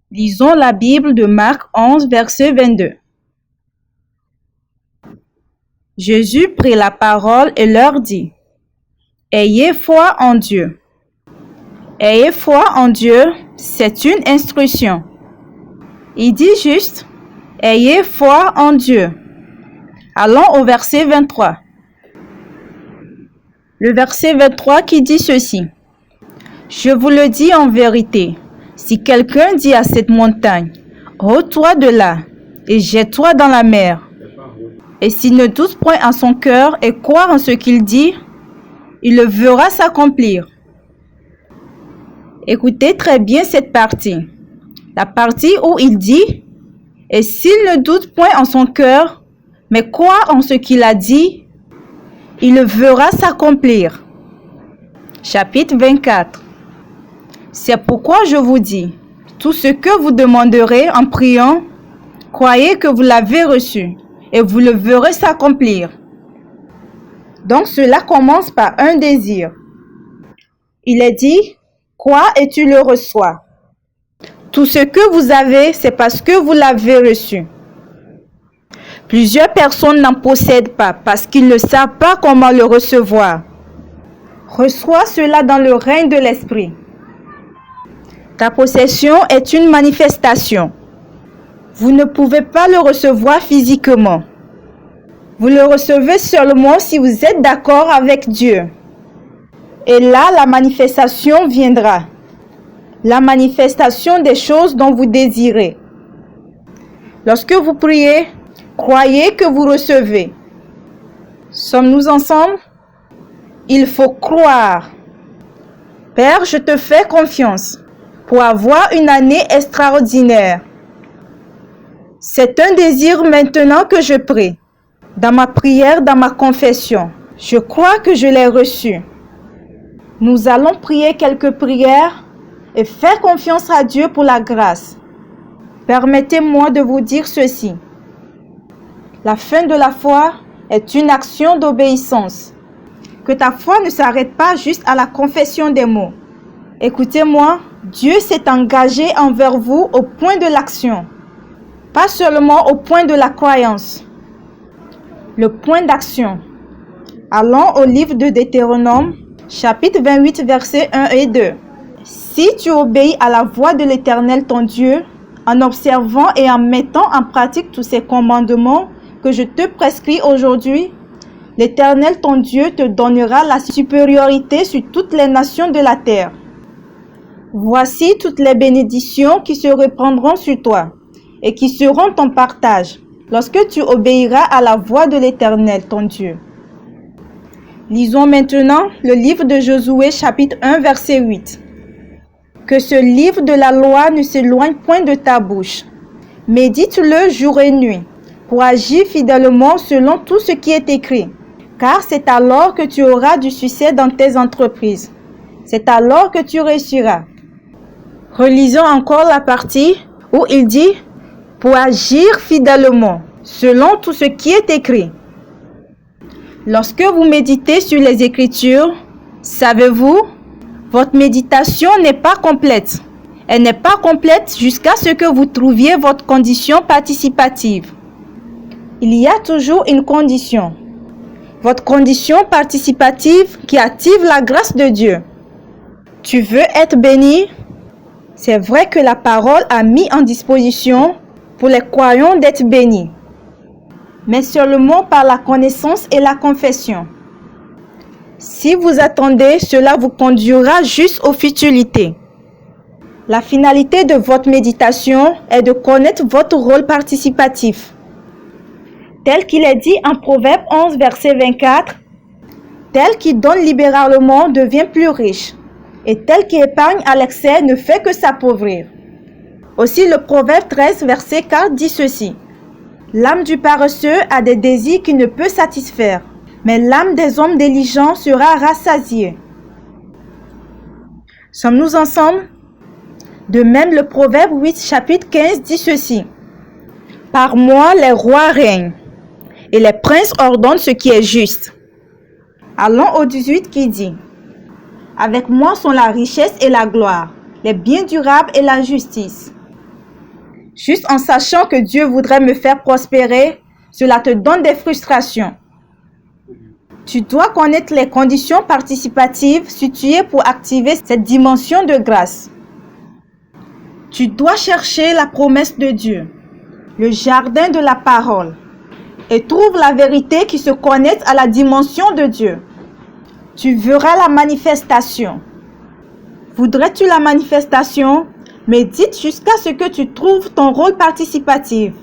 Lisons la Bible de Marc 11, verset 22. Jésus prit la parole et leur dit: Ayez foi en Dieu. Ayez foi en Dieu, c'est une instruction. Il dit juste: Ayez foi en Dieu. Allons au verset 23. Le verset 23 qui dit ceci: Je vous le dis en vérité, si quelqu'un dit à cette montagne, ôte-toi de là et jette-toi dans la mer, et s'il ne doute point en son cœur et croit en ce qu'il dit, il le verra s'accomplir. Écoutez très bien cette partie. La partie où il dit, et s'il ne doute point en son cœur, mais croit en ce qu'il a dit, il le verra s'accomplir. Chapitre 24. C'est pourquoi je vous dis, tout ce que vous demanderez en priant, croyez que vous l'avez reçu, et vous le verrez s'accomplir. Donc cela commence par un désir. Il est dit, crois et tu le reçois. Tout ce que vous avez, c'est parce que vous l'avez reçu. Plusieurs personnes n'en possèdent pas parce qu'ils ne savent pas comment le recevoir. Reçois cela dans le règne de l'Esprit. Ta possession est une manifestation. Vous ne pouvez pas le recevoir physiquement. Vous le recevez seulement si vous êtes d'accord avec Dieu. Et là, la manifestation viendra. La manifestation des choses dont vous désirez. Lorsque vous priez, croyez que vous recevez. Sommes-nous ensemble? Il faut croire. Père, je te fais confiance pour avoir une année extraordinaire. C'est un désir maintenant que je prie. Dans ma prière, dans ma confession, je crois que je l'ai reçu. Nous allons prier quelques prières et faire confiance à Dieu pour la grâce. Permettez-moi de vous dire ceci. La fin de la foi est une action d'obéissance. Que ta foi ne s'arrête pas juste à la confession des mots. Écoutez-moi, Dieu s'est engagé envers vous au point de l'action, pas seulement au point de la croyance. Le point d'action. Allons au livre de Deutéronome, chapitre 28, versets 1 et 2. Si tu obéis à la voix de l'Éternel ton Dieu, en observant et en mettant en pratique tous ces commandements que je te prescris aujourd'hui, l'Éternel ton Dieu te donnera la supériorité sur toutes les nations de la terre. Voici toutes les bénédictions qui se répandront sur toi et qui seront ton partage lorsque tu obéiras à la voix de l'Éternel, ton Dieu. Lisons maintenant le livre de Josué, chapitre 1, verset 8. Que ce livre de la loi ne s'éloigne point de ta bouche. Médite-le jour et nuit, pour agir fidèlement selon tout ce qui est écrit. Car c'est alors que tu auras du succès dans tes entreprises. C'est alors que tu réussiras. Relisons encore la partie où il dit « pour agir fidèlement, selon tout ce qui est écrit ». Lorsque vous méditez sur les Écritures, savez-vous, votre méditation n'est pas complète. Elle n'est pas complète jusqu'à ce que vous trouviez votre condition participative. Il y a toujours une condition. Votre condition participative qui active la grâce de Dieu. Tu veux être béni? C'est vrai que la parole a mis en disposition pour les croyants d'être bénis, mais seulement par la connaissance et la confession. Si vous attendez, cela vous conduira juste aux futilités. La finalité de votre méditation est de connaître votre rôle participatif. Tel qu'il est dit en Proverbe 11, verset 24, « Tel qui donne libéralement devient plus riche, et tel qui épargne à l'excès ne fait que s'appauvrir. » Aussi le Proverbe 13, verset 4 dit ceci, « L'âme du paresseux a des désirs qu'il ne peut satisfaire, mais l'âme des hommes diligents sera rassasiée. » Sommes-nous ensemble? De même, le Proverbe 8, chapitre 15 dit ceci, « Par moi les rois règnent, et les princes ordonnent ce qui est juste. » Allons au 18 qui dit, « Avec moi sont la richesse et la gloire, les biens durables et la justice. Juste en sachant que Dieu voudrait me faire prospérer, cela te donne des frustrations. Tu dois connaître les conditions participatives situées pour activer cette dimension de grâce. Tu dois chercher la promesse de Dieu, le jardin de la parole, et trouve la vérité qui se connecte à la dimension de Dieu. Tu verras la manifestation. Voudrais-tu la manifestation? Médite jusqu'à ce que tu trouves ton rôle participatif.